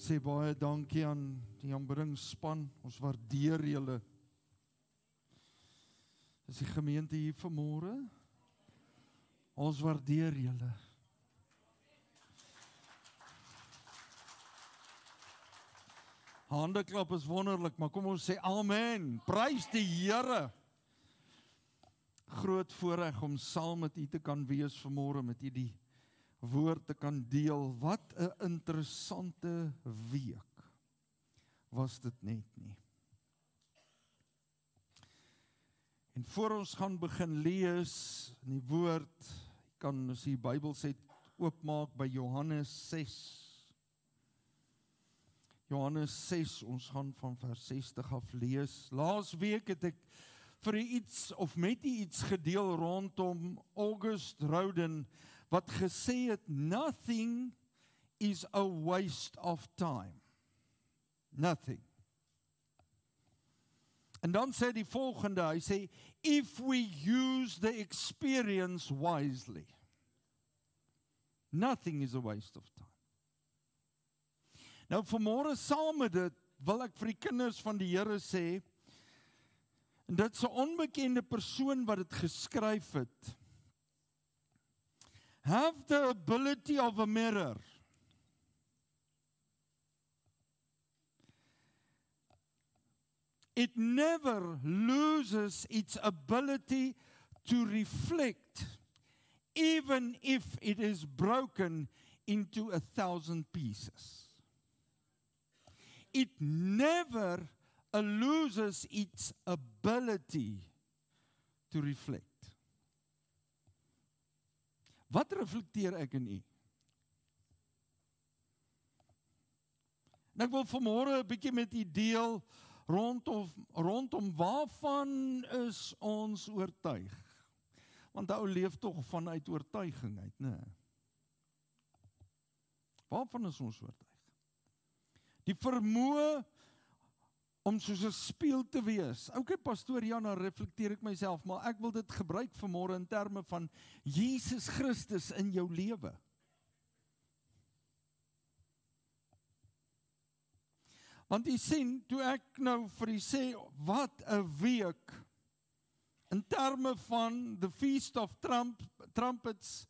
sê baie dankie aan die aanbiddingspan. Ons waardeer julle. Is die gemeente hier vanmôre? Ons waardeer julle. Handeklap is wonderlik, maar kom ons sê amen. Prys die Here. Groot voorreg om saam met u te kan wees vanmôre, met u die woord te kan deel. Wat 'n interessante week was dit net nie. En voor ons gaan begin lees in die woord, kan as die Bybel sê oopmaak by Johannes 6. Johannes 6, ons gaan van vers 60 af lees. Laas week het ek vir u iets, of met u iets gedeel rondom August Rodin, wat gesê het, nothing is a waste of time. Nothing. En dan sê die volgende, hy sê, if we use the experience wisely, nothing is a waste of time. Nou vanmôre saam met dit, wil ek vir die kinders van die Here sê, en dit is 'n onbekende persoon wat dit geskryf het, have the ability of a mirror. It never loses its ability to reflect, even if it is broken into 1,000 pieces. It never loses its ability to reflect. Wat reflekteer ek in u? En ek wil vanmôre 'n bietjie met u deel rondom waarvan is ons oortuig? Want ou leef tog vanuit oortuiging uit, né? Waarvan is ons oortuig? Die vermoë om soos 'n spieël te wees. Okay, pastoor, ja, nou reflekteer ek myself, maar ek wil dit gebruik vanmôre in terme van Jesus Christus in jou lewe. Want jy sien, toe ek nou vir u sê, wat 'n week, in terme van the Feast of Trumpets,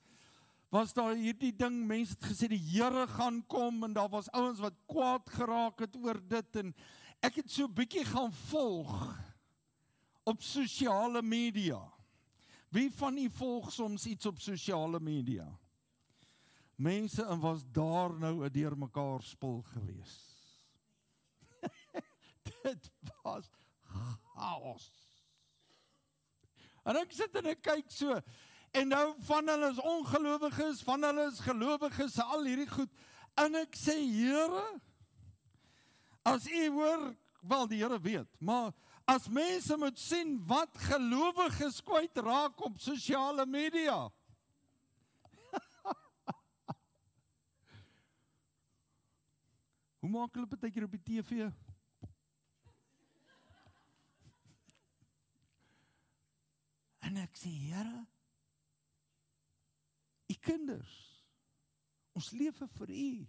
was daar hierdie ding, mense het gesê, die Here gaan kom, en daar was ouens wat kwaad geraak het oor dit, en ek het so 'n bietjie gaan volg op sosiale media. Wie van u volg soms iets op sosiale media? Mense, en was daar nou 'n deurmekaar spul gewees. Dit was chaos. En ek sit en ek kyk so, en nou van hulle is ongelowiges, van hulle is gelowiges, al hierdie goed, en ek sê, Here, as u hoor, wel die Here weet, maar as mense moet sien wat gelowiges kwyt raak op sosiale media, hoe maak hulle partykeer op die TV? En ek sê, Here, u kinders, ons lewe vir u.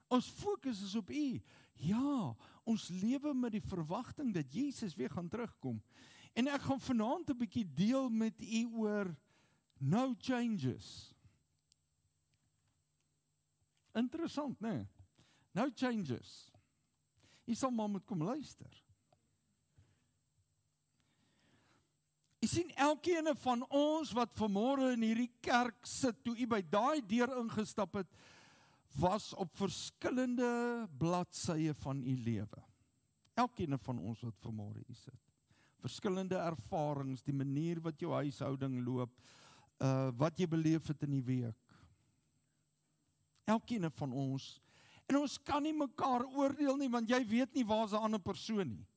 Ons fokus is op u. Ja, ons lewe met die verwagting dat Jesus weer gaan terugkom. En ek gaan vanaand 'n bietjie deel met u oor no changes. Interessant, né? No changes. U sal maar moet kom luister. U sien, elkeen van ons wat vanmôre in hierdie kerk sit, toe u by daai deur ingestap het, was op verskillende bladsye van u lewe. Elkeen van ons wat vanmôre hier sit. Verskillende ervarings, die manier wat jou huishouding loop, wat jy beleef het in die week. Elkeen van ons. En ons kan nie mekaar oordeel nie, want jy weet nie waar is 'n ander persoon nie.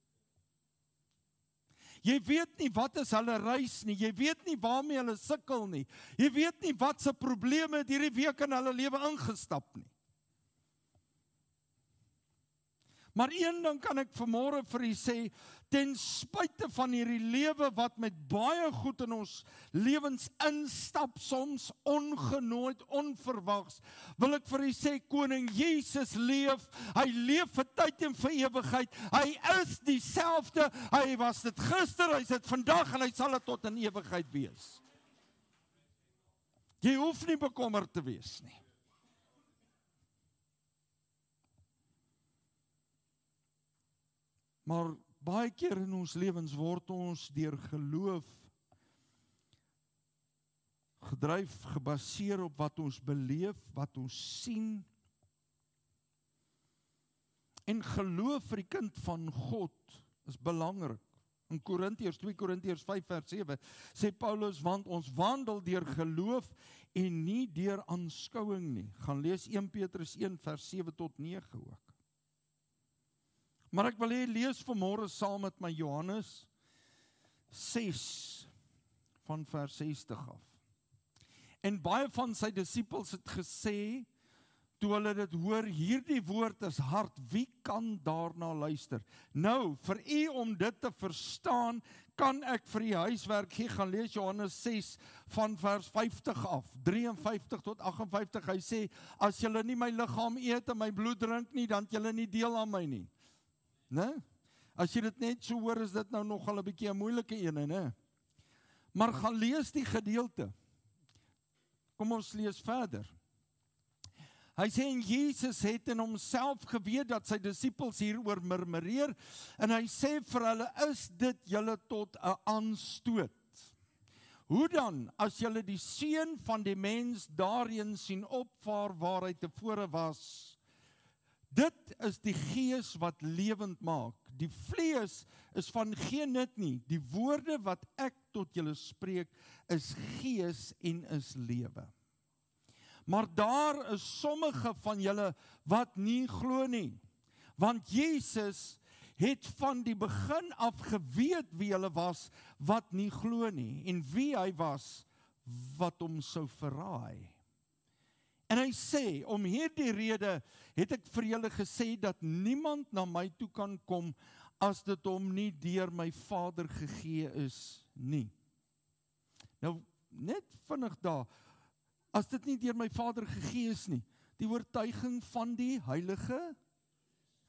Jy weet nie wat is hulle reis nie, jy weet nie waarmee hulle sukkel nie, jy weet nie wat se probleme het hierdie week in hulle lewe ingestap nie. Maar een ding kan ek vanmôre vir u sê, ten spyte van hierdie lewe wat met baie goed in ons lewens instap, soms ongenooid, onverwags, wil ek vir u sê, koning Jesus leef, hy leef vir tyd en vir ewigheid, hy is dieselfde, hy was dit gister, hy is dit vandag, en hy sal dit tot in ewigheid wees. Jy hoef nie bekommerd te wees nie. Maar baie keer in ons lewens word ons deur geloof gedryf, gebaseer op wat ons beleef, wat ons sien. En geloof vir die kind van God is belangrik. In Korintiërs, 2 Korintiërs 5 vers 7, sê Paulus, want ons wandel deur geloof en nie deur aanskouing nie. Gaan lees 1 Petrus 1 vers 7 tot 9 ook. Maar ek wil hê lees vanmôre saam met my Johannes 6 van vers 60 af. En baie van sy disippels het gesê, toe hulle dit hoor, hierdie woord is hard, wie kan daarna luister? Nou, vir u om dit te verstaan, kan ek vir u huiswerk gee, gaan lees Johannes 6 van vers 50 af, 53 tot 58, hy sê, as julle nie my liggaam eet en my bloed drink nie, dan het julle nie deel aan my nie. Nee? As jy dit net so hoor, is dit nou nogal 'n bietjie 'n moeilike ene, né? Maar gaan lees die gedeelte. Kom ons lees verder. Hy sê, en Jesus het in homself geweet dat sy disippels hieroor murmureer, en hy sê vir hulle, is dit julle tot 'n aanstoot? Hoe dan, as julle die seun van die mens daarheen sien opvaar waar hy tevore was? Dit is die gees wat lewend maak. Die vlees is van geen nut nie. Die woorde wat ek tot julle spreek, is gees en is lewe. Maar daar is sommige van julle wat nie glo nie. Want Jesus het van die begin af geweet wie hulle was wat nie glo nie, en wie hy was wat hom sou verraai. En hy sê, om hierdie rede het ek vir julle gesê dat niemand na my toe kan kom as dit hom nie deur my Vader gegee is nie. Nou, net vinnig daar, as dit nie deur my Vader gegee is nie, die oortuiging van die Heilige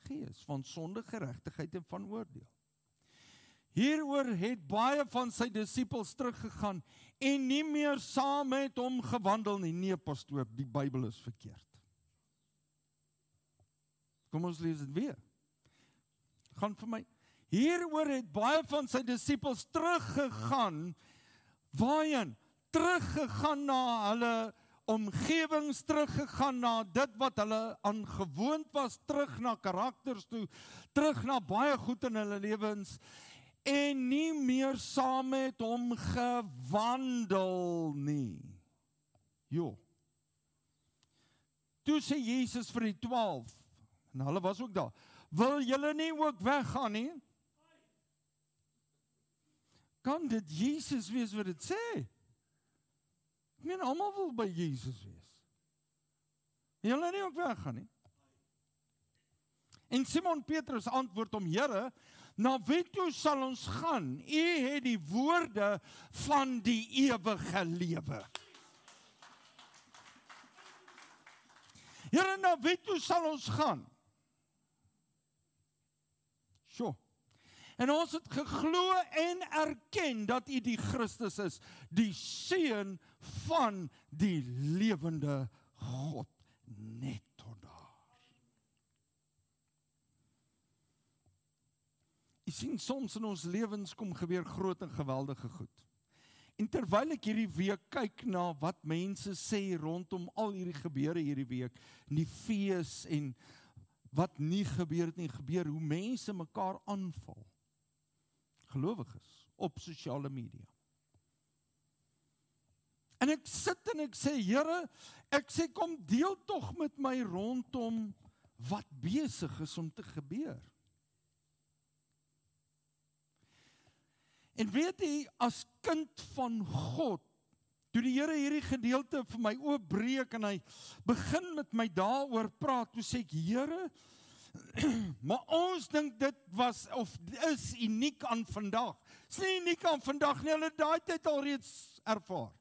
Gees, van sonde, geregtigheid en van oordeel. Hieroor het baie van sy disippels teruggegaan en nie meer saam met hom gewandel nie. Nee, pastoor, die Bybel is verkeerd. Kom ons lees dit weer. Gaan vir my. Hieroor het baie van sy disippels teruggegaan. Waarheen? Teruggegaan na hulle omgewings, teruggegaan na dit wat hulle aan gewoond was, terug na karakters toe, terug na baie goed in hulle lewens, en nie meer saam met hom gewandel nie. Jo. Toe sê Jesus vir die 12, en hulle was ook daar, wil julle nie ook weggaan nie? Kan dit Jesus wees wat dit sê? Ek meen, almal wil by Jesus wees. Julle nie ook weggaan nie? En Simon Petrus antwoord hom, Here, na wie toe sal ons gaan? U het die woorde van die ewige lewe. Here, na wie toe sal ons gaan? Sjoe. En ons het geglo en erken dat u die Christus is, die Seun van die lewende God. Net tot daar. Jy sien, soms in ons lewens kom gebeur groot en geweldige goed. En terwyl ek hierdie week kyk na wat mense sê rondom al hierdie gebeure hierdie week, die fees en wat nie gebeur het nie, gebeur hoe mense mekaar aanval. Gelowiges op sosiale media. En ek sit en ek sê, Here, ek sê, kom deel tog met my rondom wat besig is om te gebeur. En weet jy, as kind van God, toe die Here hierdie gedeelte vir my oopbreek en hy begin met my daaroor praat, toe sê ek, Here, Maar ons dink dit was of is uniek aan vandag. Dit is nie uniek aan vandag nie, hulle het daai tyd alreeds ervaar.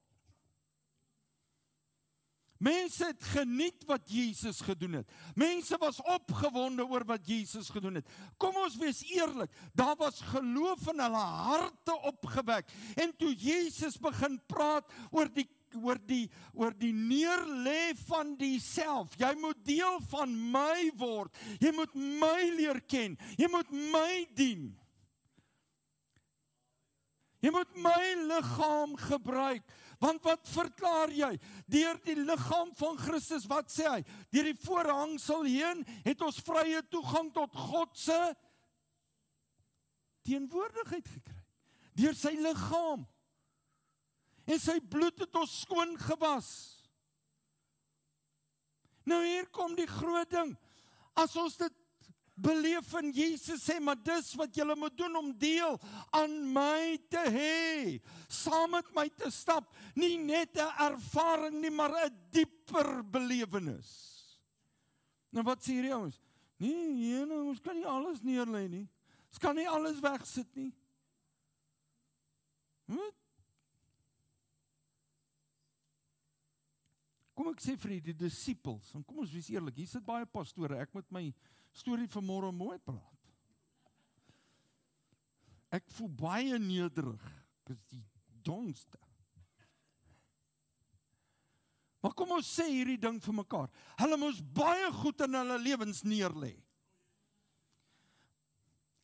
Mense het geniet wat Jesus gedoen het. Mense was opgewonde oor wat Jesus gedoen het. Kom ons wees eerlik, daar was geloof in hulle harte opgewek. En toe Jesus begin praat oor die neerlê van die self. Jy moet deel van my word. Jy moet my leer ken. Jy moet my dien. Jy moet my liggaam gebruik. Want wat verklaar jy? Deur die liggaam van Christus, wat sê hy? Deur die voorhangsel heen het ons vrye toegang tot God se teenwoordigheid gekry. Deur sy liggaam. En sy bloed het ons skoon gewas. Nou hier kom die groot ding. As ons dit beleef in Jesus sê, maar dis wat julle moet doen om deel aan my te hê. Saam met my te stap. Nie net 'n ervaring nie, maar 'n dieper belewenis. Nou wat sê hierdie ouens? Nee, ons kan nie alles neerlê nie. Ons kan nie alles wegsit nie. Wat? Kom ek sê vir die disippels, en kom ons wees eerlik, hier sit baie pastore, ek moet my storie vanmôre mooi praat. Ek voel baie nederig, ek is die domste. Maar kom ons sê hierdie ding vir mekaar, hulle moes baie goed in hulle lewens neerlê.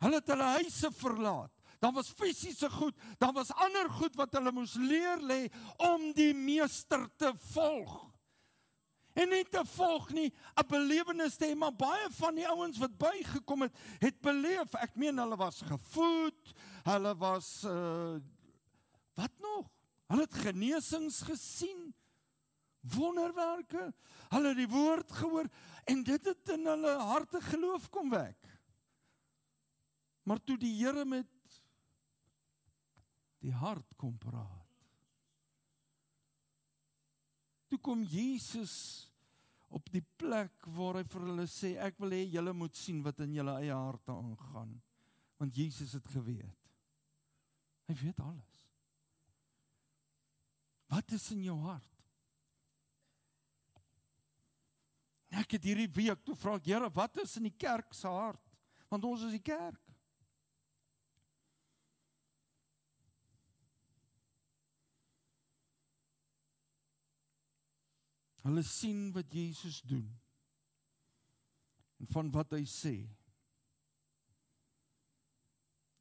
Hulle het hulle huise verlaat, daar was fisiese goed, daar was ander goed wat hulle moes leer lê om die meester te volg. En nie te volg nie, 'n belewenis te hê, maar baie van die ouens wat bygekom het, het beleef, ek meen hulle was gevoed, hulle was, wat nog? Hulle het genesings gesien, wonderwerke, hulle het die woord gehoor, en dit het in hulle harte geloof kom wek. Maar toe die Here met die hart kom praat, toe kom Jesus op die plek waar hy vir hulle sê, ek wil hê julle moet sien wat in julle eie harte aangaan, want Jesus het geweet. Hy weet alles. Wat is in jou hart? Ek het hierdie week, toe vra ek, Here, wat is in die kerk se hart? Want ons is die kerk. Hulle sien wat Jesus doen en van wat hy sê.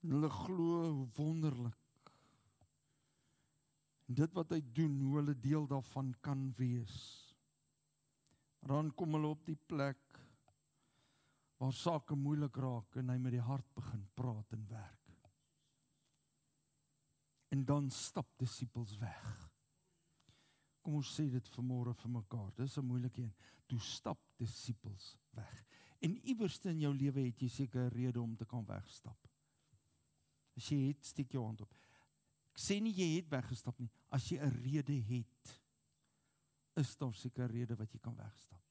En hulle glo hoe wonderlik. En dit wat hy doen, hoe hulle deel daarvan kan wees. Dan kom hulle op die plek waar sake moeilik raak en hy met die hart begin praat en werk. En dan stap disippels weg. Kom ons sê dit vanmôre vir mekaar, dis 'n moeilike een. Toe stap disippels weg. En iewerste in jou lewe het jy seker 'n rede om te kan wegstap. As jy het, steek jou hand op. Ek sê nie jy het weggestap nie. As jy 'n rede het, is daar seker 'n rede wat jy kan wegstap.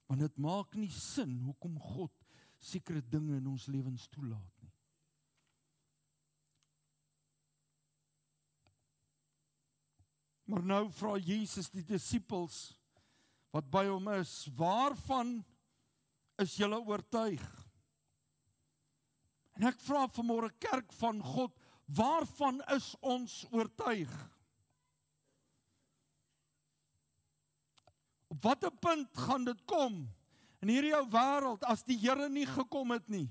Want dit maak nie sin hoekom God sekere dinge in ons lewens toelaat nie. Maar nou vra Jesus die disippels wat by hom is, waarvan is julle oortuig? En ek vra vanmôre kerk van God, waarvan is ons oortuig? Op watter punt gaan dit kom in hierdie ou wêreld as die Here nie gekom het nie?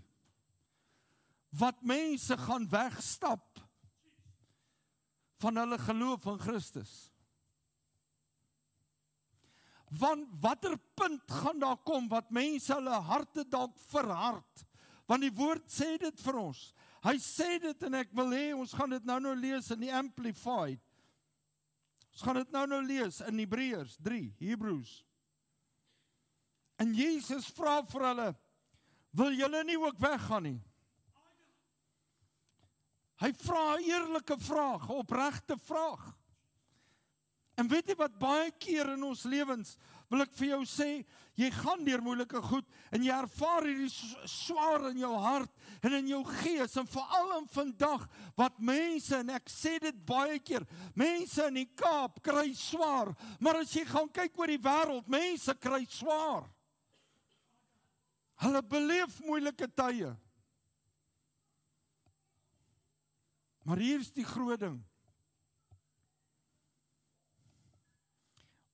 Wat mense gaan wegstap van hulle geloof in Christus. Want watter punt gaan daar kom wat mense hulle harte dalk verhard? Want die woord sê dit vir ons. Hy sê dit en ek wil hê ons gaan dit nou lees in die Amplified. Ons gaan dit nou lees in Hebreërs 3, Hebreërs. En Jesus vra vir hulle, wil julle nie ook weggaan nie? Hy vra 'n eerlike vraag, 'n opregte vraag. En weet jy wat baie keer in ons lewens, wil ek vir jou sê, jy gaan deur moeilike goed, en jy ervaar hierdie swaar in jou hart, en in jou gees, en veral in vandag, wat mense, en ek sê dit baie keer, mense in die Kaap kry swaar, maar as jy gaan kyk oor die wêreld, mense kry swaar. Hulle beleef moeilike tye. Maar hier is die groot ding.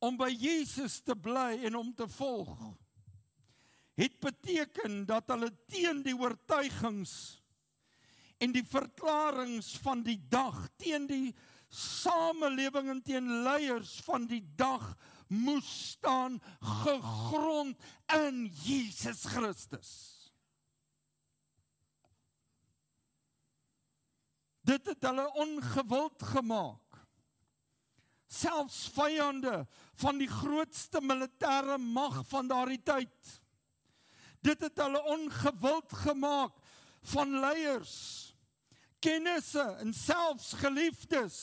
Om by Jesus te bly en om te volg, het beteken dat hulle teen die oortuigings en die verklaringe van die dag, teen die samelewing en teen leiers van die dag moes staan, gegrond in Jesus Christus. Dit het hulle ongewild gemaak. Selfs vyande van die grootste militêre mag van daardie tyd. Dit het hulle ongewild gemaak van leiers, kennisse en selfs geliefdes,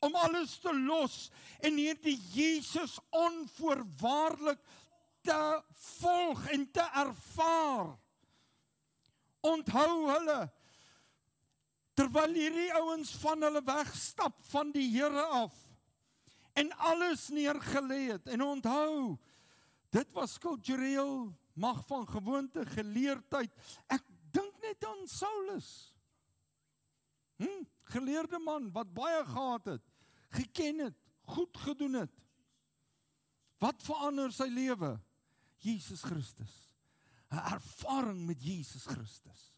om alles te los en hierdie Jesus onvoorwaardelik te volg en te ervaar. Onthou hulle, terwyl hierdie ouens van hulle wegstap van die Here af en alles neergelê het. En onthou, dit was kultureel, mag van gewoonte, geleerdheid. Ek dink net aan Saulus. Geleerde man, wat baie gehad het, geken het, goed gedoen het. Wat verander sy lewe? Jesus Christus. 'n Ervaring met Jesus Christus.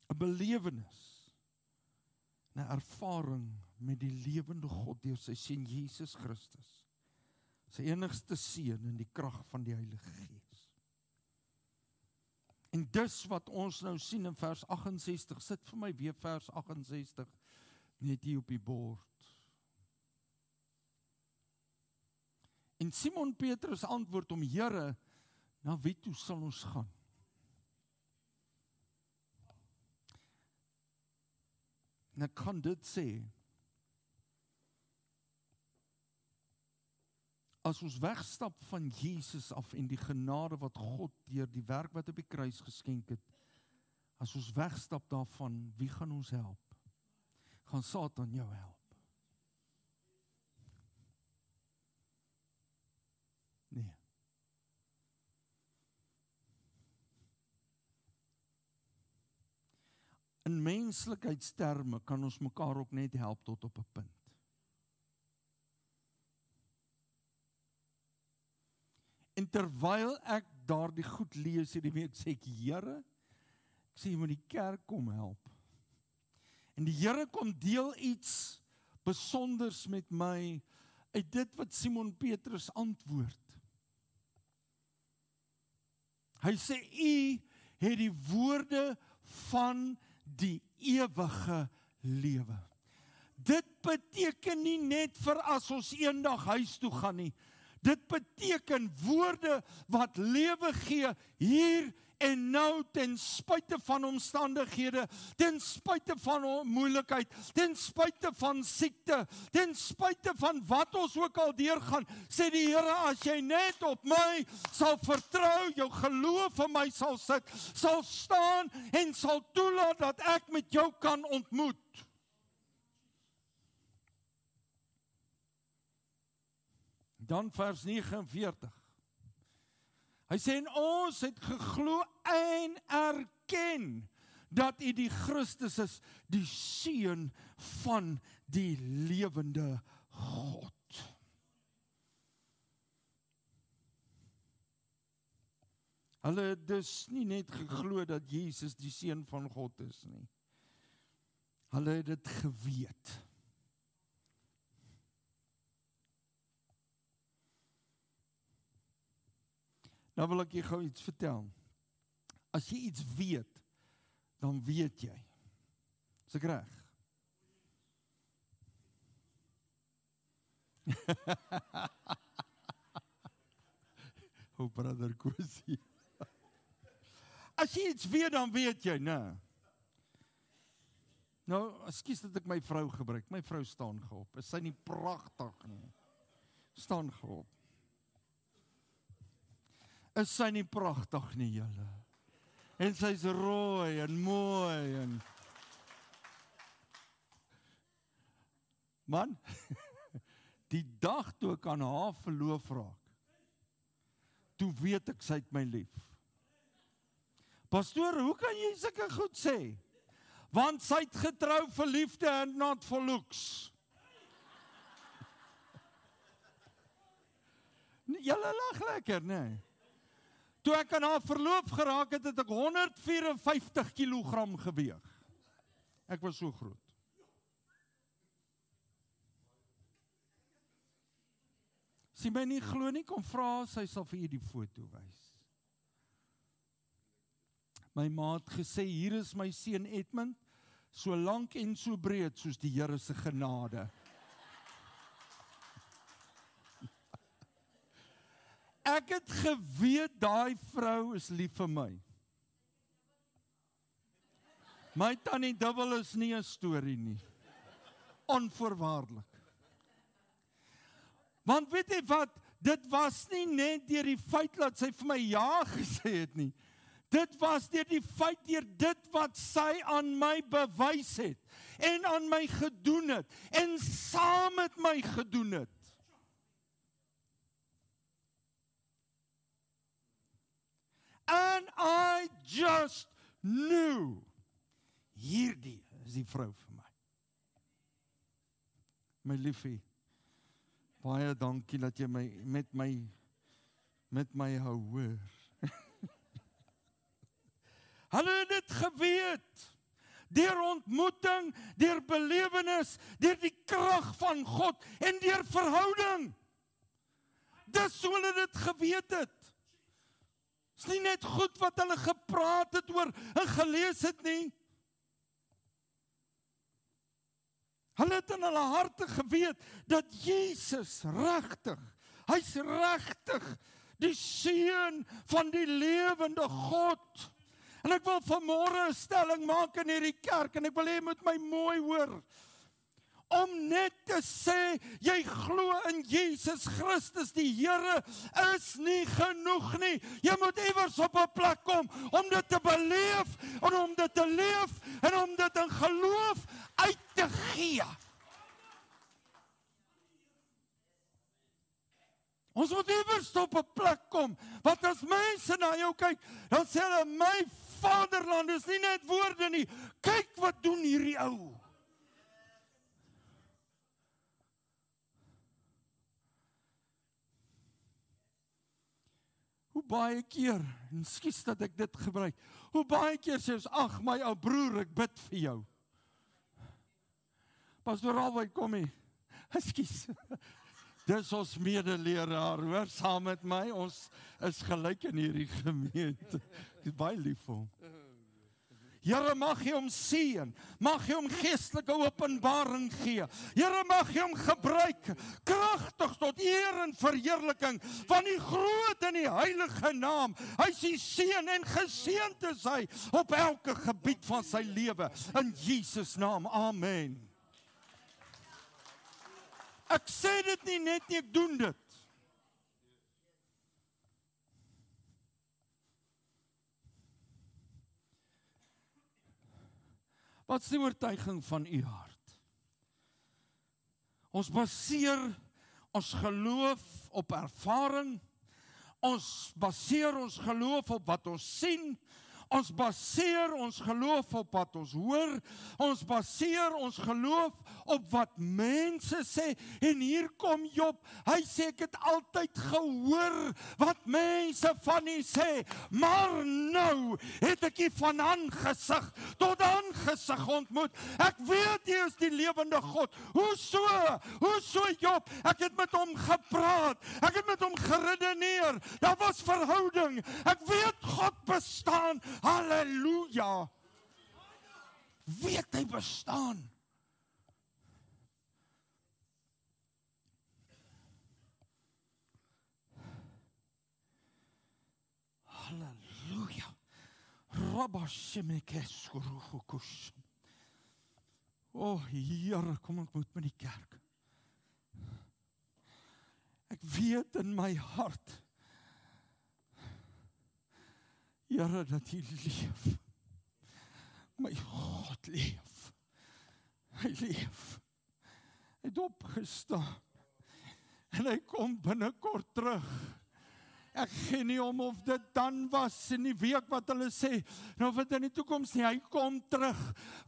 'n belewenis, 'n ervaring met die lewende God deur sy seun Jesus Christus, sy enigste seun in die krag van die Heilige Gees. En dis wat ons nou sien in vers 68, sit vir my weer vers 68, net hier op die bord. En Simon Petrus antwoord hom, Here, na wie toe sal ons gaan? En ek kan dit sê, as ons wegstap van Jesus af en die genade wat God deur die werk wat op die kruis geskenk het, as ons wegstap daarvan, wie gaan ons help? Gaan Satan jou help? Nee. In menslikheidsterme kan ons mekaar ook net help tot op 'n punt. En terwyl ek daardie goed lees hierdie week, sê ek, Here, ek sê, jy moet die kerk kom help. En die Here kom deel iets besonders met my, uit dit wat Simon Petrus antwoord. Hy sê, U het die woorde van die ewige lewe. Dit beteken nie net vir as ons eendag huis toe gaan nie. Dit beteken woorde wat lewe gee hier en nou, ten spyte van omstandighede, ten spyte van moeilikheid, ten spyte van siekte, ten spyte van wat ons ook al deurgaan, sê die Here, as jy net op my sal vertrou, jou geloof in my sal sit, sal staan en sal toelaat dat ek met jou kan ontmoet. Dan vers 49. Hy sê, en ons het geglo en erken dat U die Christus is, die Seun van die lewende God. Hulle het dus nie net geglo dat Jesus die Seun van God is nie. Hulle het dit geweet. Nou wil ek jy gou iets vertel. As jy iets weet, dan weet jy. Is ek reg? O, brother Kosie. As jy iets weet, dan weet jy, né? Nou, ekskuus dat ek my vrou gebruik. My vrou staan geop. Is sy nie pragtig nie? Staan geop. Is sy nie pragtig nie, julle? En sy's rooi en mooi en man, die dag toe ek aan haar verloof raak, toe weet ek sy het my lief. Pastoor, hoe kan jy sulke goed sê? Want sy het getrou vir liefde and not for looks. Julle lag lekker, nee. Toe ek aan haar verloof geraak het, het ek 154 kilogram geweeg. Ek was so groot. As jy my nie glo nie, kom vra, sy sal vir jy die foto wys. My ma het gesê, hier is my seun Edmund, so lank en so breed soos die Here se genade. Ek het geweet, daai vrou is lief vir my. My tannie dubbel is nie 'n storie nie. Onvoorwaardelik. Want weet jy wat, dit was nie net deur die feit dat sy vir my ja gesê het nie. Dit was deur die feit, deur dit wat sy aan my bewys het, en aan my gedoen het, en saam met my gedoen het. And I just knew, hierdie is die vrou vir my. My liefie, baie dankie dat jy met my hou, hoor. Hulle het dit geweet, deur ontmoeting, deur belewenis, deur die krag van God, en deur verhouding. Dis hoe hulle dit geweet het. Is nie net goed wat hulle gepraat het oor, en gelees het nie. Hulle het in hulle harte geweet, dat Jesus regtig, hy's regtig, die seun van die lewende God. En ek wil vanmôre 'n stelling maak in hierdie kerk, en ek wil hê jy moet my mooi hoor. Om net te sê, jy glo in Jesus Christus, die Here, is nie genoeg nie. Jy moet iewers op 'n plek kom, om dit te beleef, en om dit te leef, en om dit in geloof uit te gee. Ons moet iewers op 'n plek kom, wat as mense na jou kyk, dan sê hulle, my vaderland is nie net woorde nie, kyk wat doen hierdie ou. Hoe baie keer, en skies dat ek dit gebruik, hoe baie keer sê ons, ag my ou broer, ek bid vir jou. Pastoor Albert, kom hier, skies. Dis ons medeleraar, hoor, saam met my, ons is gelyk in hierdie gemeente. Ek is baie lief vir hom. Here, mag jy hom seën, mag jy hom geestelike openbaring gee. Here, mag jy hom gebruik, kragtig tot eer en verheerliking van die groot en die heilige naam. Hy is die seën en geseënd is hy op elke gebied van sy lewe. In Jesus naam, amen. Ek sê dit nie net nie, ek doen dit. Wat is die oortuiging van u hart? Ons baseer ons geloof op ervaring. Ons baseer ons geloof op wat ons sien. Ons baseer ons geloof op wat ons hoor. Ons baseer ons geloof op wat mense sê. En hier kom Job. Hy sê, ek het altyd gehoor wat mense van u sê. Maar nou het ek u van aangesig tot aangesig ontmoet. Ek weet u is die lewende God. Hoe so Job? Ek het met hom gepraat. Ek het met hom geredeneer. Daar was verhouding. Ek weet God bestaan. Halleluja! Weet hy bestaan? Halleluja! Rabba shemekeskuruhukush. Here, kom ek moet met die kerk. Ek weet in my hart, Here, dat U leef. My God leef. Hy leef. Hy het opgestaan. En hy kom binnekort terug. Ek gee nie om of dit dan was in die week wat hulle sê, of dit in die toekoms nie, hy kom terug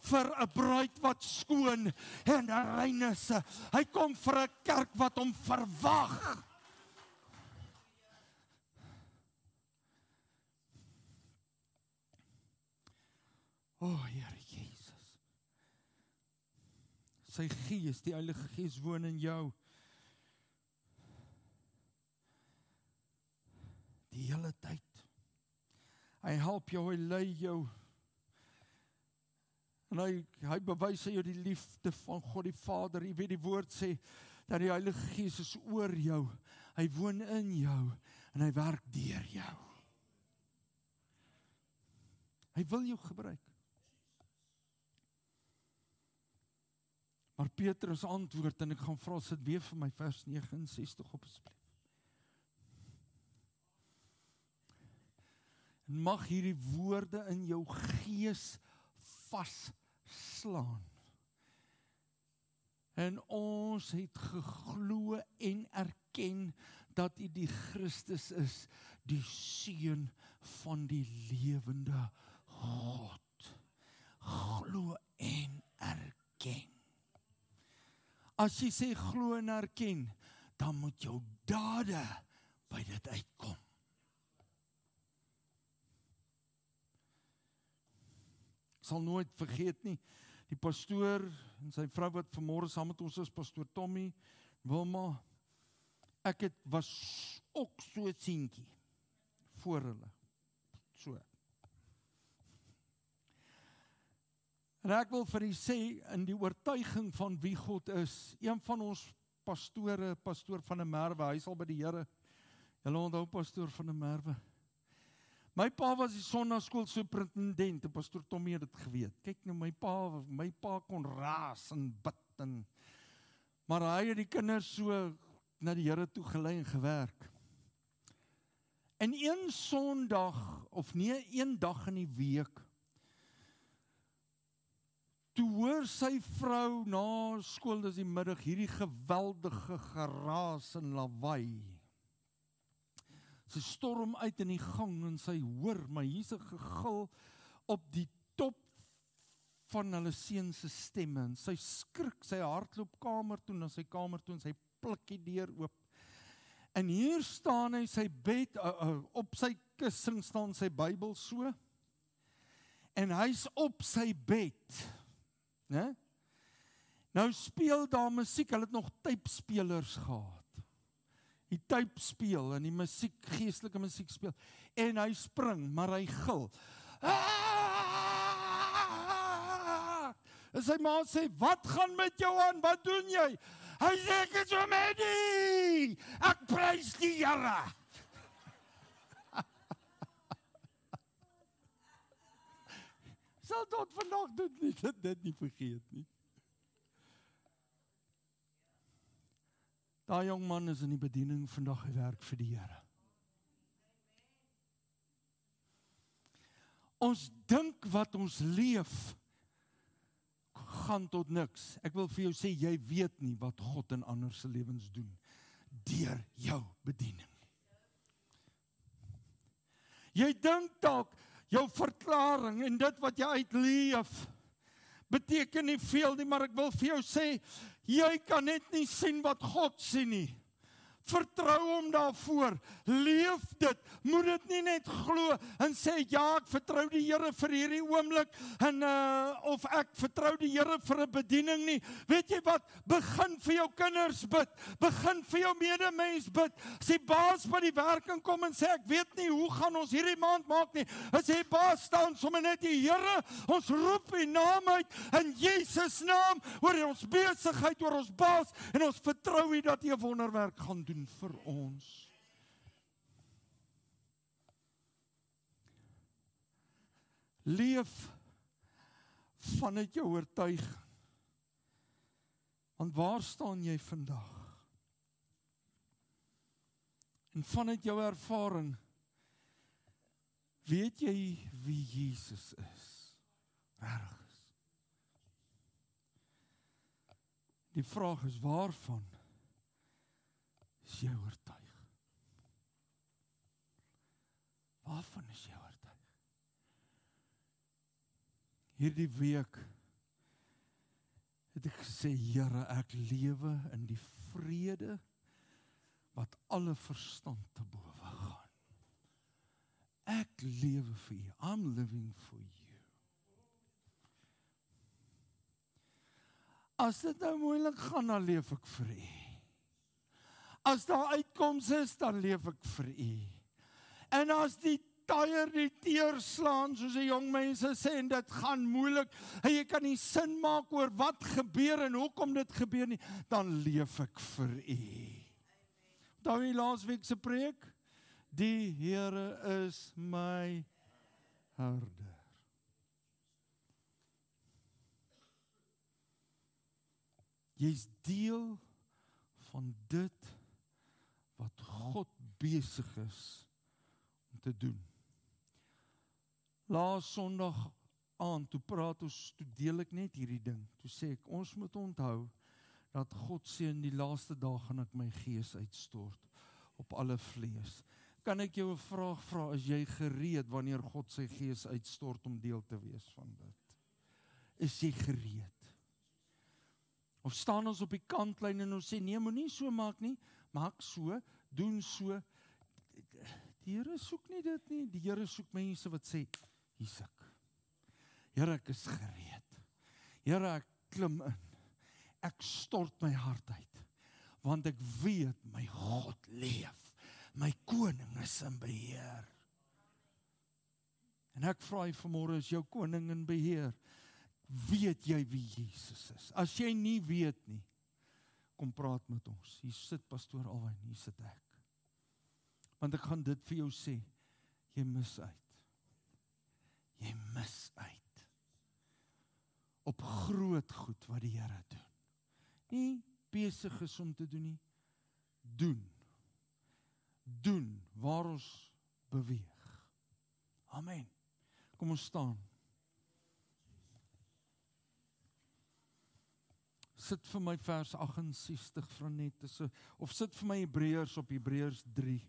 vir 'n bruid wat skoon en rein is. Hy kom vir 'n kerk wat hom verwag. Here Jesus. Sy Gees, die Heilige Gees woon in jou. Die hele tyd. Hy help jou, hy lei jou. En hy bewys jou die liefde van God die Vader. Jy weet die woord sê, dat die Heilige Gees is oor jou. Hy woon in jou, en hy werk deur jou. Hy wil jou gebruik. Maar Petrus antwoord, en ek gaan vra, sit weer vir my vers 69 op asseblief. En mag hierdie woorde in jou gees vasslaan. En ons het geglo en erken dat U die Christus is, die Seun van die lewende God. Glo en erken. As jy sê glo en erken, dan moet jou dade by dit uitkom. Ek sal nooit vergeet nie, die pastoor en sy vrou wat vanmôre saam met ons is, pastoor Tommy, Wilma, ek was ook so seentjie voor hulle. So. En ek wil vir u sê, in die oortuiging van wie God is, een van ons pastore, pastoor van der Merwe, hy sal by die Here, julle onthou pastoor van der Merwe. My pa was die sonnaskool superintendent, en pastoor Tommy het dit geweet. Kyk nou, my pa kon raas en bid, maar hy het die kinders so na die Here toe gelei en gewerk. En een Sondag, of nee, een dag in die week, toe hoor sy vrou na skool, dis die middag, hierdie geweldige geraas en lawaai. Sy storm uit in die gang en sy hoor, maar hier's 'n gegil op die top van hulle seun se stemme. En sy skrik, sy hardloop kamer toe na sy kamer toe en sy pluk die deur oop. En hier staan hy sy bed, op sy kussing staan sy Bybel so. En hy's op sy bed. Ne? Nou speel daar musiek, hulle het nog typespelers gehad. Die type speel en die musiek, geestelike musiek speel. En hy spring, maar hy gil. En sy ma sê, wat gaan met jou aan? Wat doen jy? Hy sê, ek is Eddie! Ek prys die Here! Sal tot vandag dit nie vergeet nie. Daai jong man is in die bediening vandag gewerk vir die Here. Ons dink wat ons leef, gaan tot niks. Ek wil vir jou sê, jy weet nie wat God in ander se lewens doen, deur jou bediening. Jy dink dalk, jou verklaring en dit wat jy uitleef, beteken nie veel nie, maar ek wil vir jou sê, jy kan net nie sien wat God sien nie. Vertrou hom daarvoor, leef dit, moet dit nie net glo en sê, ja, ek vertrou die Here vir hierdie oomblik, en of ek vertrou die Here vir 'n bediening nie. Weet jy wat, begin vir jou kinders bid, begin vir jou medemens bid, as die baas by die werk kom en sê, ek weet nie, hoe gaan ons hierdie maand maak nie, as die baas staan, sommer net die Here, ons roep die naam uit, in Jesus naam, oor ons besigheid, oor ons baas, en ons vertrou U dat U 'n wonderwerk gaan doen vir ons. Leef vanuit jou oortuiging. Want waar staan jy vandag? En vanuit jou ervaring, weet jy wie Jesus is? Regtig is. Die vraag is, waarvan is jy oortuig? Waarvan is jy oortuig? Hierdie week het ek gesê, Here, ek lewe in die vrede wat alle verstand te bowe gaan. Ek lewe vir U. I'm living for you. As dit nou moeilik gaan, dan leef ek vir U. As daar uitkoms is, dan leef ek vir U. En as die tye die teer slaan, soos die jong mense sê, en dit gaan moeilik, en jy kan nie sin maak oor wat gebeur en hoekom dit gebeur nie, dan leef ek vir U. Onthou jy laasweek se preek? Die Here is my herder. Jy's deel van dit wat God besig is om te doen. Laas Sondag aand, toe praat ons, toe deel ek net hierdie ding. Toe sê ek, ons moet onthou dat God sê in die laaste dae gaan ek my gees uitstort op alle vlees. Kan ek jou 'n vraag vra, is jy gereed wanneer God sy gees uitstort om deel te wees van dit? Is jy gereed? Of staan ons op die kantlyn en ons sê, nee, moenie so maak nie, maak so, doen so. Die Here soek nie dit nie, die Here soek mense wat sê, hier's ek. Here, ek is gereed. Here, ek klim in. Ek stort my hart uit, want ek weet my God leef. My koning is in beheer. En ek vra jy vanmôre, is jou koning in beheer? Weet jy wie Jesus is? As jy nie weet nie, kom praat met ons. Hier sit pastoor Alwyn, hier sit ek. Want ek gaan dit vir jou sê, jy mis uit. Jy mis uit. Op groot goed wat die Here doen. Nie besig is om te doen nie, doen. Doen waar ons beweeg. Amen. Kom ons staan. Sit vir my vers 68 van net, of sit vir my Hebreërs op Hebreërs 3,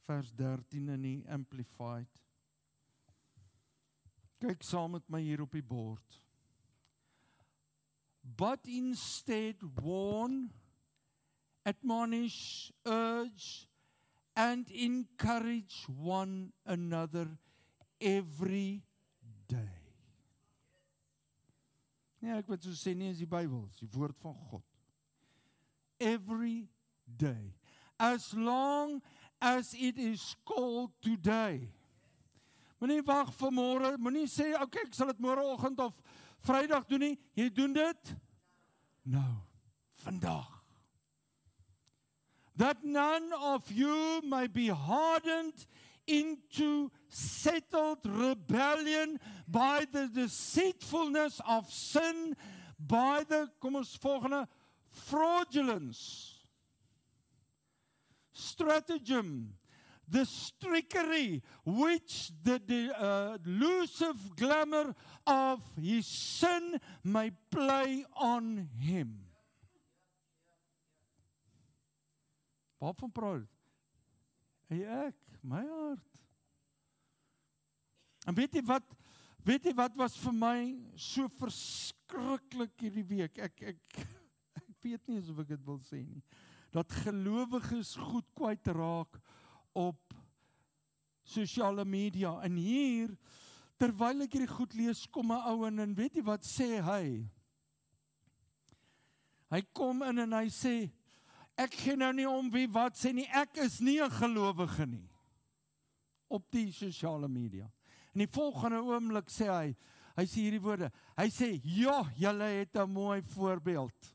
vers 13 in die Amplified. Kyk saam met my hier op die bord. But instead warn, admonish, urge, and encourage one another every day. Nee, ek wat so sê nie is die Bybel, is die woord van God. Every day. As long as it is called today. Moenie wag vir môre, moenie sê, okay, ek sal dit môreoggend of Vrydag doen nie, jy doen dit nou, vandag. That none of you may be hardened into settled rebellion by the deceitfulness of sin, by the, kom ons volgende, fraudulence, stratagem, the trickery which the delusive glamour of his sin may play on him. Waarvan praat? Ek, my hart. En weet jy wat was vir my so verskriklik hierdie week? Ek weet nie of ek dit wil sê nie. Dat gelowiges goed kwyt raak op sosiale media. En hier, terwyl ek hierdie goed lees, kom 'n ou in en weet jy wat sê hy? Hy kom in en hy sê, ek gee nou nie om wie wat sê nie, ek is nie 'n gelowige nie. Op die sosiale media. En die volgende oomblik sê hy sê hierdie woorde, hy sê, ja, julle het 'n mooi voorbeeld.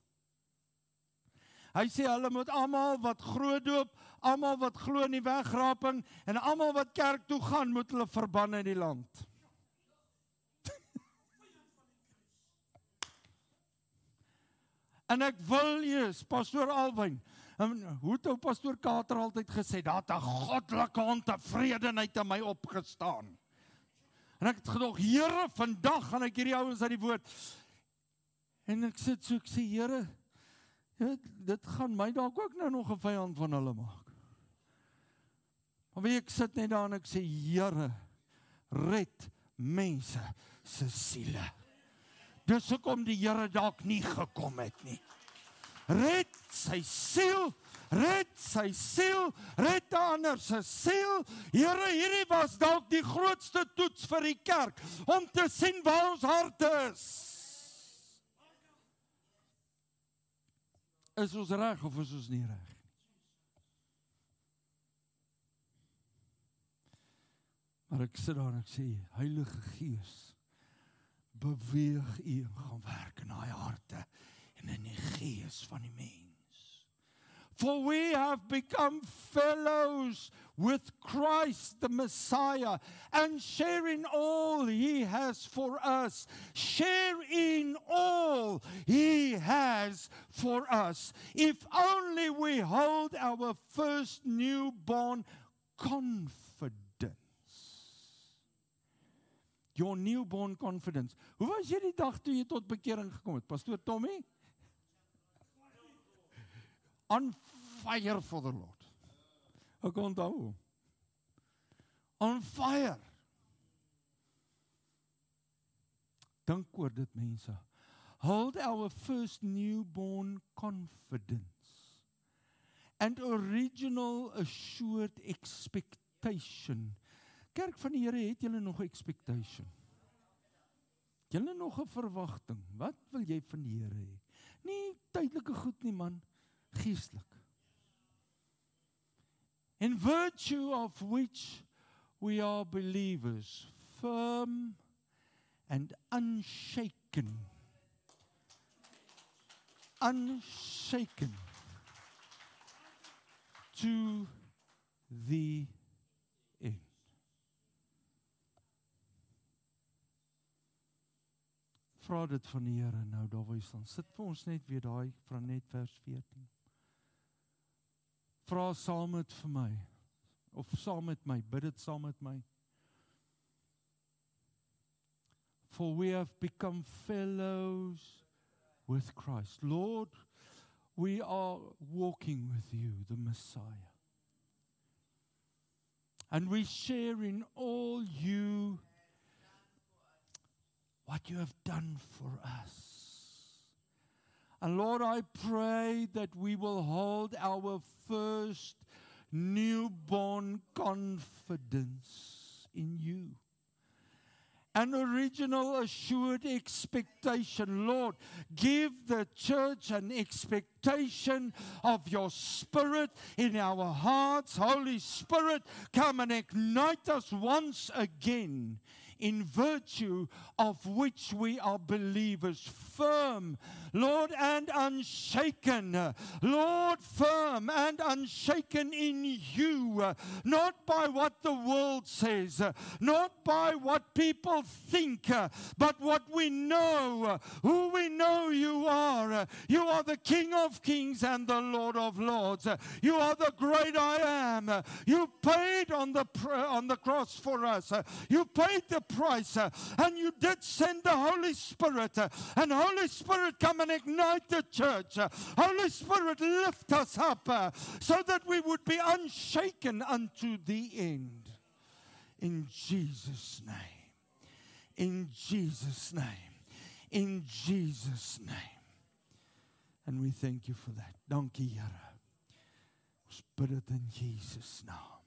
Hy sê, hulle moet almal wat groot doop, almal wat glo in die wegraping, en almal wat kerk toe gaan, moet hulle verban in die land. En ek wil eers, Pastoor Alwyn, hoe het ou Pastoor Kater altyd gesê, daar het 'n goddelike ontevredenheid in my opgestaan. En ek het gedog, Here, vandag gaan ek hierdie ouens uit die woord. En ek sit so, ek sê, Here, dit gaan my dalk ook nou nog 'n vyand van hulle maak. Maar wie ek sit net daar en ek sê, Here, red mense se siele. Dis hoekom die Here dalk nie gekom het nie. Red sy siel, red sy siel, red 'n ander se siel. Here, hierdie was dalk die grootste toets vir die kerk, om te sien waar ons hart is. Is ons reg of is ons nie reg? Maar ek sit daar en ek sê, Heilige Gees, beweeg U en gaan werk in daai harte en in die gees van die mens. For we have become fellows with Christ the Messiah and share in all He has for us. Share in all He has for us. If only we hold our first newborn confidence. Your newborn confidence. Hoe was jy die dag toe jy tot bekering gekom het? Pastoor Tommy? On fire for the Lord. Ek onthou. On fire. Dink oor dit, mense. Hold our first newborn confidence and original assured expectation. Kerk van die Here, het julle nog 'n expectation? Julle nog 'n verwagting? Wat wil jy van die Here hê? Nie tydelike goed nie, man. Geestelik. In virtue of which we are believers, firm and unshaken. Unshaken to the end. Vra dit van die Here nou, daar waar jy staan. Sit vir ons net weer daai van net vers 14. Vra saam met vir my, of saam met my, bid dit saam met my. For we have become fellows with Christ. Lord, we are walking with you, the Messiah. And we share in all you, what you have done for us. And Lord, I pray that we will hold our first newborn confidence in you. An original assured expectation. Lord, give the church an expectation of your Spirit in our hearts. Holy Spirit, come and ignite us once again, in virtue of which we are believers, firm, Lord, and unshaken. Lord, firm and unshaken in you, not by what the world says, not by what people think, but what we know, who we know you are. You are the King of Kings and the Lord of Lords. You are the great I am. You paid on the cross for us. You paid the price, and you did send the Holy Spirit. And Holy Spirit, come and ignite the church. Holy Spirit, lift us up so that we would be unshaken unto the end. In Jesus' name. In Jesus' name. In Jesus' name. And we thank you for that. Dankie, Here. Ons bid dit in Jesus' naam.